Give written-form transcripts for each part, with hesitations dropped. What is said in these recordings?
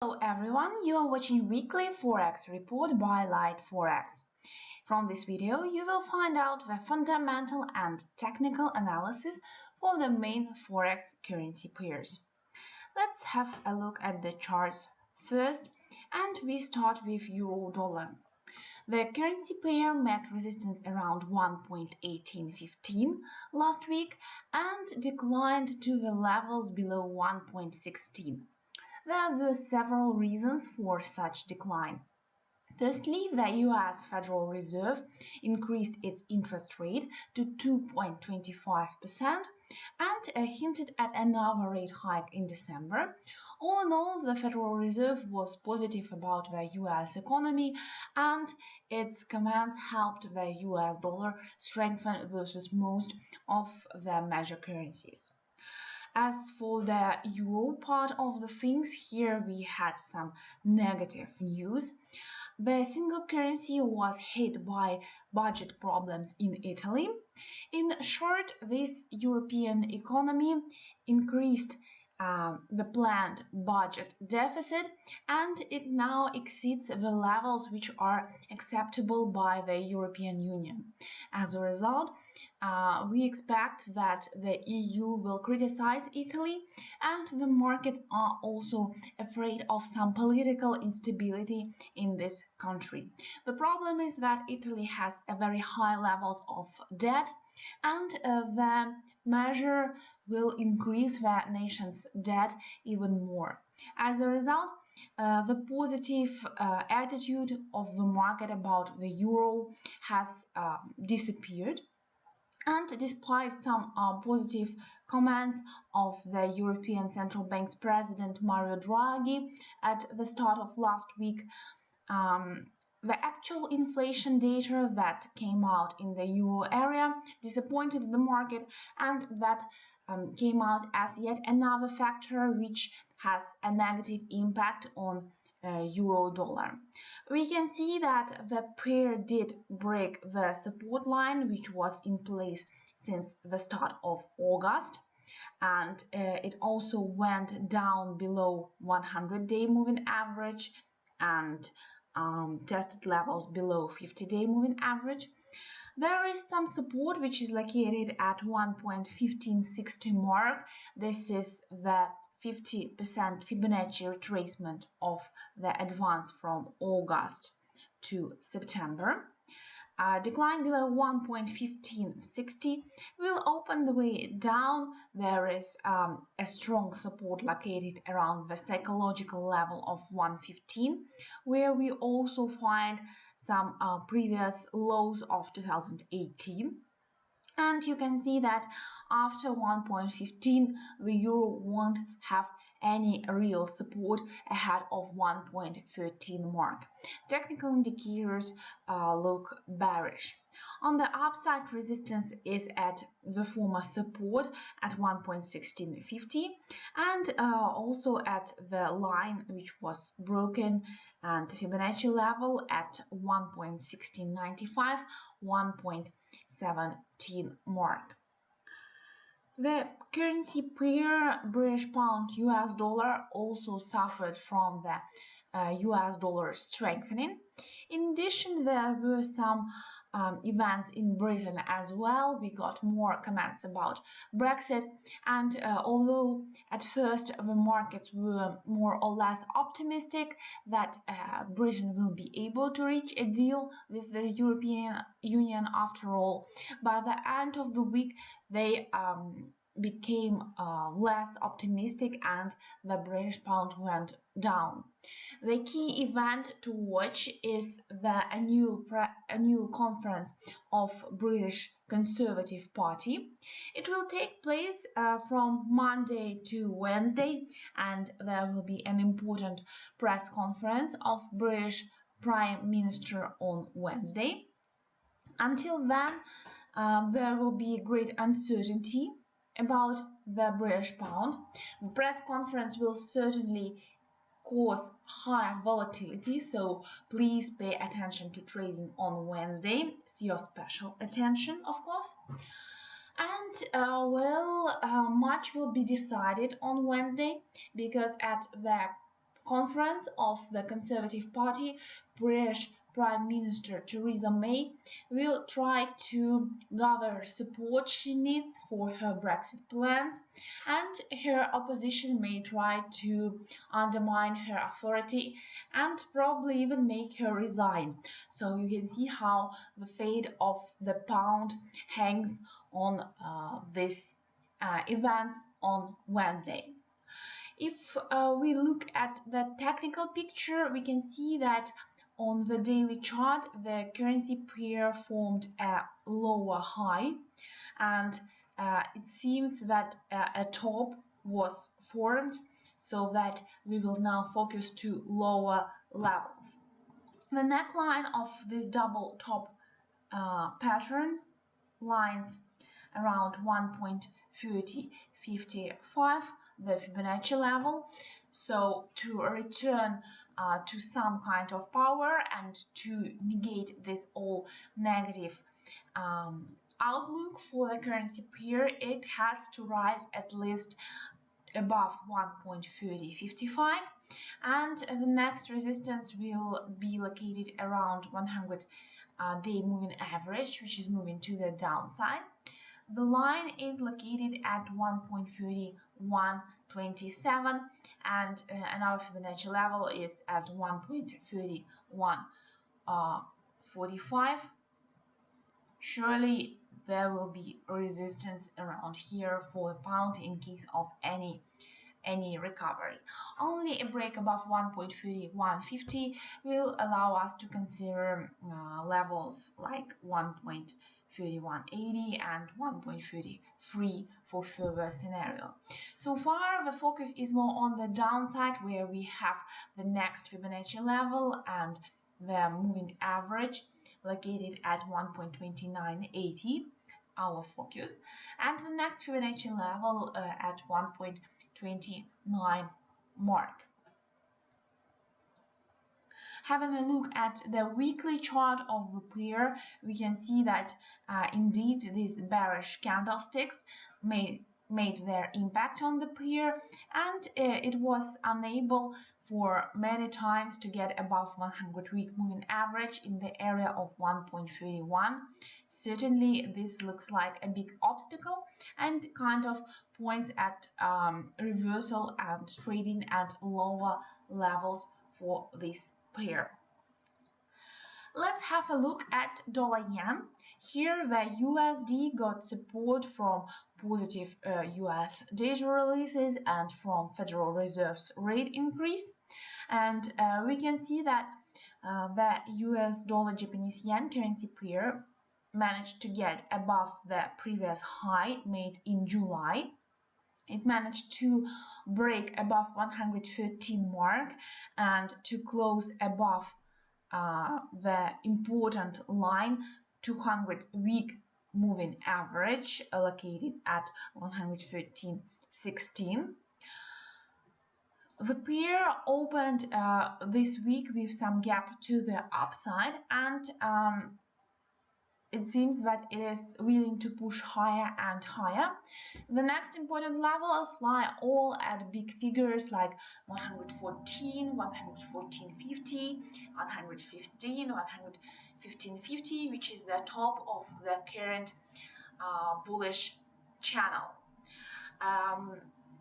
Hello everyone, you are watching weekly Forex report by Liteforex. From this video, you will find out the fundamental and technical analysis for the main Forex currency pairs. Let's have a look at the charts first, and we start with Euro-Dollar. The currency pair met resistance around 1.1815 last week and declined to the levels below 1.16. There were several reasons for such decline. Firstly, the US Federal Reserve increased its interest rate to 2.25% and hinted at another rate hike in December. All in all, the Federal Reserve was positive about the US economy, and its comments helped the US dollar strengthen versus most of the major currencies. As for the euro part of the things, here we had some negative news. The single currency was hit by budget problems in Italy. In short, this European economy increased the planned budget deficit, and it now exceeds the levels which are acceptable by the European Union. As a result, we expect that the EU will criticize Italy, and the markets are also afraid of some political instability in this country. The problem is that Italy has a very high levels of debt, and the measure will increase the nation's debt even more. As a result, the positive attitude of the market about the euro has disappeared. And despite some positive comments of the European Central Bank's President Mario Draghi at the start of last week, the actual inflation data that came out in the euro area disappointed the market, and that came out as yet another factor which has a negative impact on euro-dollar. We can see that the pair did break the support line which was in place since the start of August, and it also went down below 100-day moving average and tested levels below 50-day moving average. There is some support which is located at 1.1560 mark. This is the 50% Fibonacci retracement of the advance from August to September. Decline below 1.1560 will open the way down. There is a strong support located around the psychological level of 115, where we also find some previous lows of 2018. And you can see that after 1.15, the euro won't have any real support ahead of 1.13 mark. Technical indicators look bearish. On the upside, resistance is at the former support at 1.1650, and also at the line which was broken and Fibonacci level at 1.1695, 1.17 mark. The currency pair British pound US dollar also suffered from the US dollar strengthening. In addition, there were some events in Britain as well. We got more comments about Brexit, and although at first the markets were more or less optimistic that Britain will be able to reach a deal with the European Union after all, by the end of the week they became less optimistic, and the British pound went down. The key event to watch is the annual conference of British Conservative Party. It will take place from Monday to Wednesday, and there will be an important press conference of British Prime Minister on Wednesday. Until then, there will be great uncertainty about the British pound. The press conference will certainly cause high volatility, so please pay attention to trading on Wednesday. It's your special attention, of course. And much will be decided on Wednesday, because at the conference of the Conservative Party, British Prime Minister Theresa May will try to gather support she needs for her Brexit plans, and her opposition may try to undermine her authority and probably even make her resign. So you can see how the fate of the pound hangs on this events on Wednesday. If we look at the technical picture, we can see that on the daily chart, the currency pair formed a lower high, and it seems that a top was formed, so that we will now focus to lower levels. The neckline of this double top pattern lines around 1.3055, the Fibonacci level. So to return to some kind of power and to negate this all negative outlook for the currency pair, it has to rise at least above 1.3055, and the next resistance will be located around 100-day moving average, which is moving to the downside. The line is located at 1.3127, and another Fibonacci level is at 1.3145. Surely there will be resistance around here for the pound in case of any recovery. Only a break above 1.3150 will allow us to consider levels like 1.3180 and 1.33 for further scenario. So far the focus is more on the downside, where we have the next Fibonacci level and the moving average located at 1.2980, our focus, and the next Fibonacci level at 1.29 mark. Having a look at the weekly chart of the pair, we can see that indeed these bearish candlesticks made their impact on the pair, and it was unable for many times to get above 100-week moving average in the area of 1.31. Certainly this looks like a big obstacle and kind of points at reversal and trading at lower levels for this pair. Let's have a look at dollar yen. Here the USD got support from positive US data releases and from Federal Reserve's rate increase, and we can see that the US dollar Japanese yen currency pair managed to get above the previous high made in July. It managed to break above 113 mark and to close above the important line 200-week moving average located at 113.16. The pair opened this week with some gap to the upside, and it seems that it is willing to push higher and higher. The next important levels lie all at big figures like 114, 114.50, 115, 115.50, which is the top of the current bullish channel.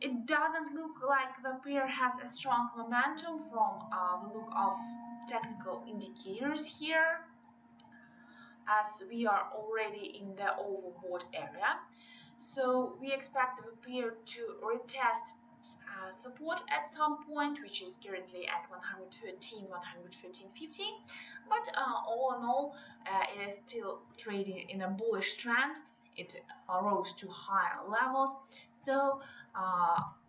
It doesn't look like the pair has a strong momentum from the look of technical indicators here, as we are already in the overbought area. So we expect the pair to retest support at some point, which is currently at 113, 113.50. But all in all, it is still trading in a bullish trend. It rose to higher levels. So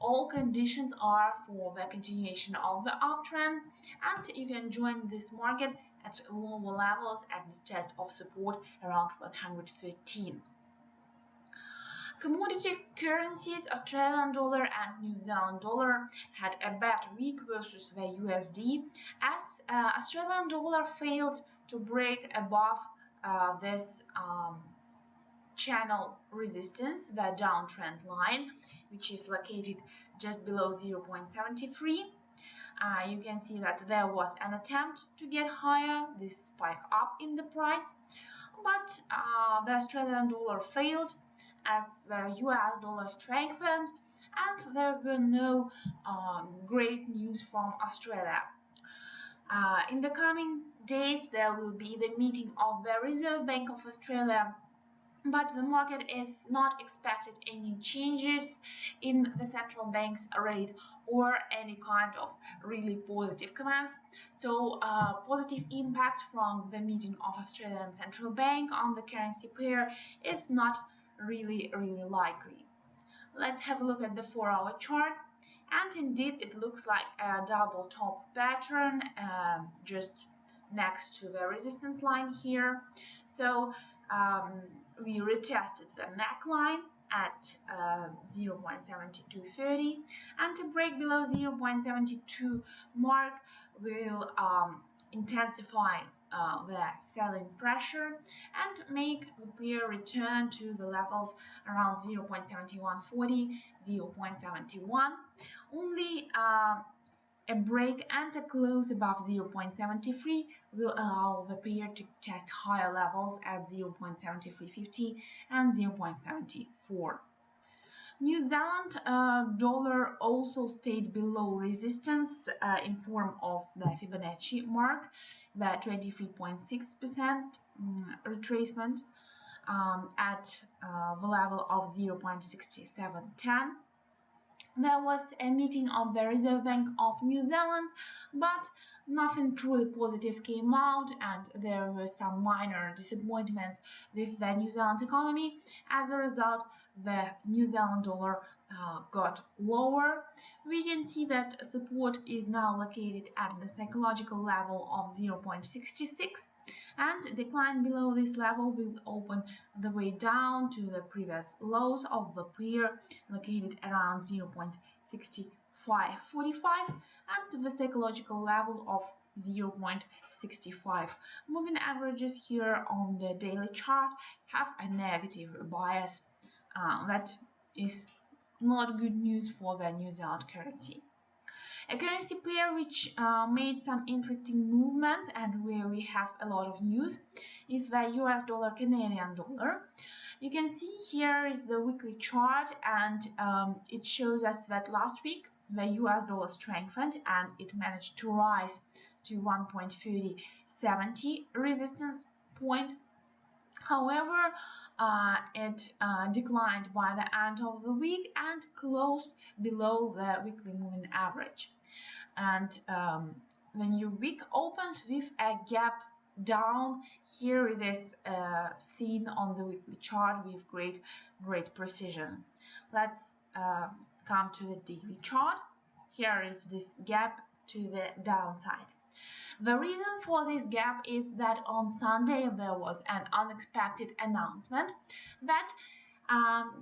all conditions are for the continuation of the uptrend, and you can join this market at lower levels at the test of support around 113. Commodity currencies, Australian dollar and New Zealand dollar, had a bad week versus the USD, as Australian dollar failed to break above this channel resistance, the downtrend line, which is located just below 0.73. you can see that there was an attempt to get higher, this spike up in the price, but the Australian dollar failed as the US dollar strengthened, and there were no great news from Australia. In the coming days, there will be the meeting of the Reserve Bank of Australia, but the market is not expected any changes in the central bank's rate or any kind of really positive comments. So positive impact from the meeting of Australian Central Bank on the currency pair is not really likely. Let's have a look at the 4-hour chart, and indeed it looks like a double top pattern just next to the resistance line here. So we retested the neckline at 0.7230, and to break below 0.72 mark will intensify the selling pressure and make the pair return to the levels around 0.7140, 0.71. Only a break and a close above 0.73 will allow the pair to test higher levels at 0.7350 and 0.74. New Zealand dollar also stayed below resistance in form of the Fibonacci mark, the 23.6% retracement at the level of 0.6710. There was a meeting of the Reserve Bank of New Zealand, but nothing truly positive came out, and there were some minor disappointments with the New Zealand economy. As a result, the New Zealand dollar got lower. We can see that support is now located at the psychological level of 0.66, and decline below this level will open the way down to the previous lows of the pair located around 0.6545 and to the psychological level of 0.65. Moving averages here on the daily chart have a negative bias. That is not good news for the New Zealand currency. A currency pair which made some interesting movements and where we have a lot of news is the US dollar Canadian dollar. You can see here is the weekly chart, and it shows us that last week the US dollar strengthened and it managed to rise to 1.3070 resistance point. However, it declined by the end of the week and closed below the weekly moving average. And the new week opened with a gap down. Here it is seen on the weekly chart with great precision. Let's come to the daily chart. Here is this gap to the downside. The reason for this gap is that on Sunday there was an unexpected announcement that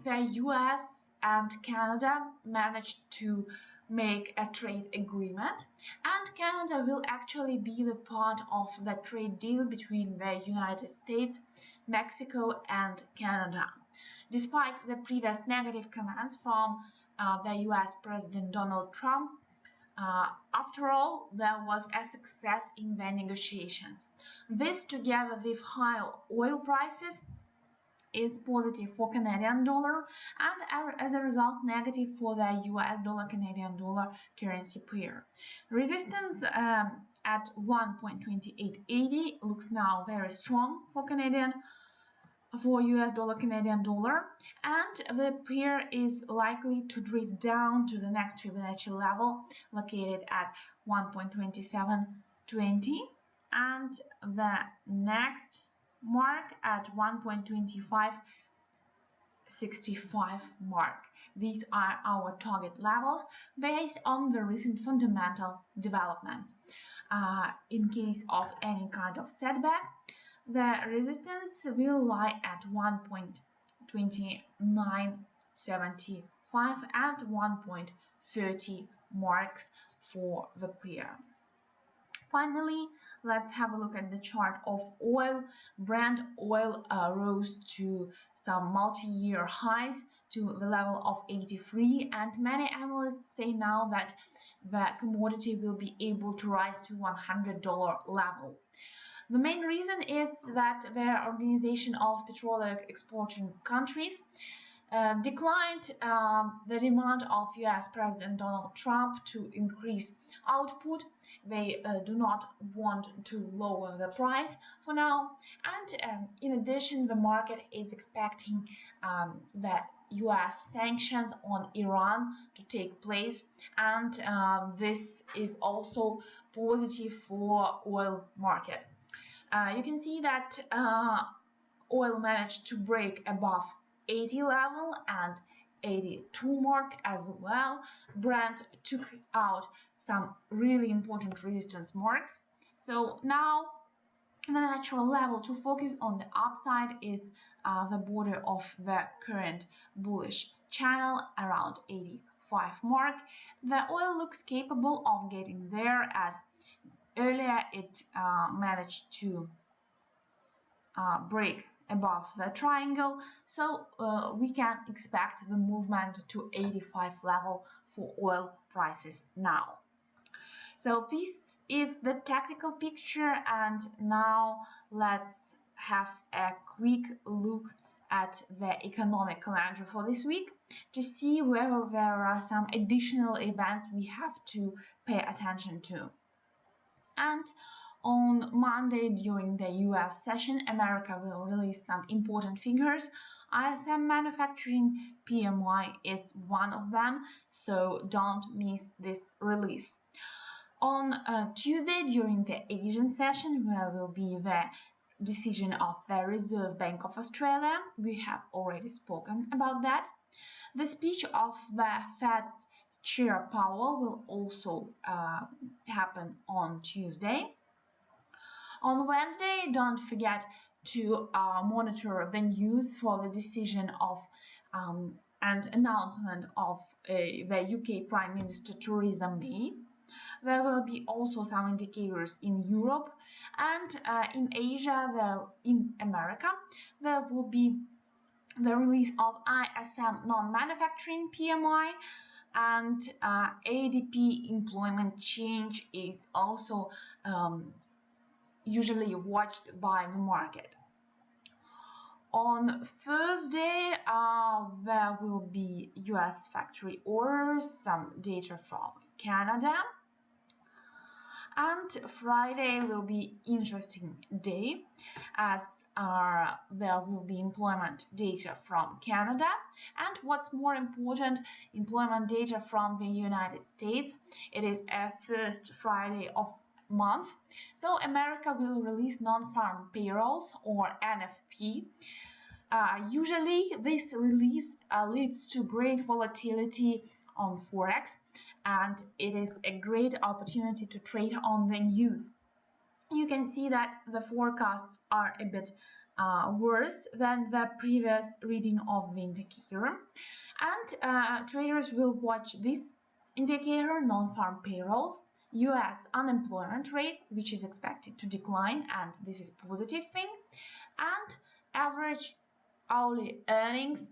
the US and Canada managed to make a trade agreement, and Canada will actually be the part of the trade deal between the United States, Mexico and Canada. Despite the previous negative comments from the US President Donald Trump, after all, there was a success in the negotiations. This, together with high oil prices, is positive for Canadian dollar and as a result negative for the US dollar Canadian dollar currency pair. Resistance at 1.2880 looks now very strong for US dollar Canadian dollar, and the pair is likely to drift down to the next Fibonacci level located at 1.2720 and the next mark at 1.2565 mark. These are our target levels based on the recent fundamental developments. In case of any kind of setback, the resistance will lie at 1.2975 and 1.30 marks for the pair. Finally, let's have a look at the chart of oil. Brent oil rose to some multi-year highs to the level of 83, and many analysts say now that the commodity will be able to rise to $100 level. The main reason is that the Organization of Petroleum Exporting Countries declined the demand of US President Donald Trump to increase output. They do not want to lower the price for now, and in addition, the market is expecting the US sanctions on Iran to take place, and this is also positive for oil market. You can see that oil managed to break above 80 level and 82 mark as well. Brent took out some really important resistance marks. So now the natural level to focus on the upside is the border of the current bullish channel around 85 mark. The oil looks capable of getting there, as earlier it managed to break above the triangle, so we can expect the movement to 85 level for oil prices now. So this is the technical picture, and now let's have a quick look at the economic calendar for this week to see whether there are some additional events we have to pay attention to. And on Monday, during the US session, America will release some important figures. ISM manufacturing PMI is one of them, so don't miss this release. On Tuesday, during the Asian session, there will be the decision of the Reserve Bank of Australia. We have already spoken about that. The speech of the Fed's Chair Powell will also happen on Tuesday. On Wednesday, don't forget to monitor the news for the decision of and announcement of the UK Prime Minister Theresa May. There will be also some indicators in Europe, and in Asia, in America, there will be the release of ISM non-manufacturing PMI, and ADP employment change is also usually watched by the market. On Thursday, there will be US factory orders, some data from Canada, and Friday will be interesting day, as there will be employment data from Canada, and what's more important, employment data from the United States. It is a first Friday of month, so America will release non-farm payrolls, or NFP. Usually this release leads to great volatility on Forex, and it is a great opportunity to trade on the news. You can see that the forecasts are a bit worse than the previous reading of the indicator, and traders will watch this indicator, non-farm payrolls, US unemployment rate, which is expected to decline, and this is positive thing, and average hourly earnings.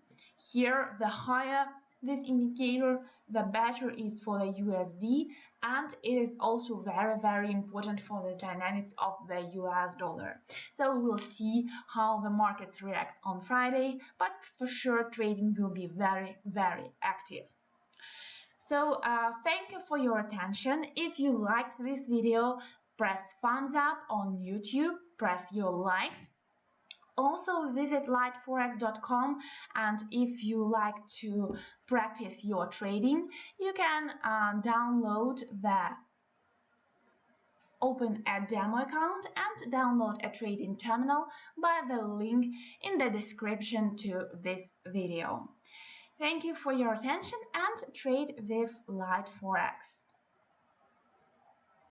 Here, the higher this indicator, the better is for the USD, and it is also very important for the dynamics of the US dollar. So we'll see how the markets react on Friday, but for sure trading will be very active. So thank you for your attention. If you liked this video, press thumbs up on YouTube, press your likes. Also visit Liteforex.com, and if you like to practice your trading, you can open a demo account and download a trading terminal by the link in the description to this video. Thank you for your attention, and trade with Liteforex.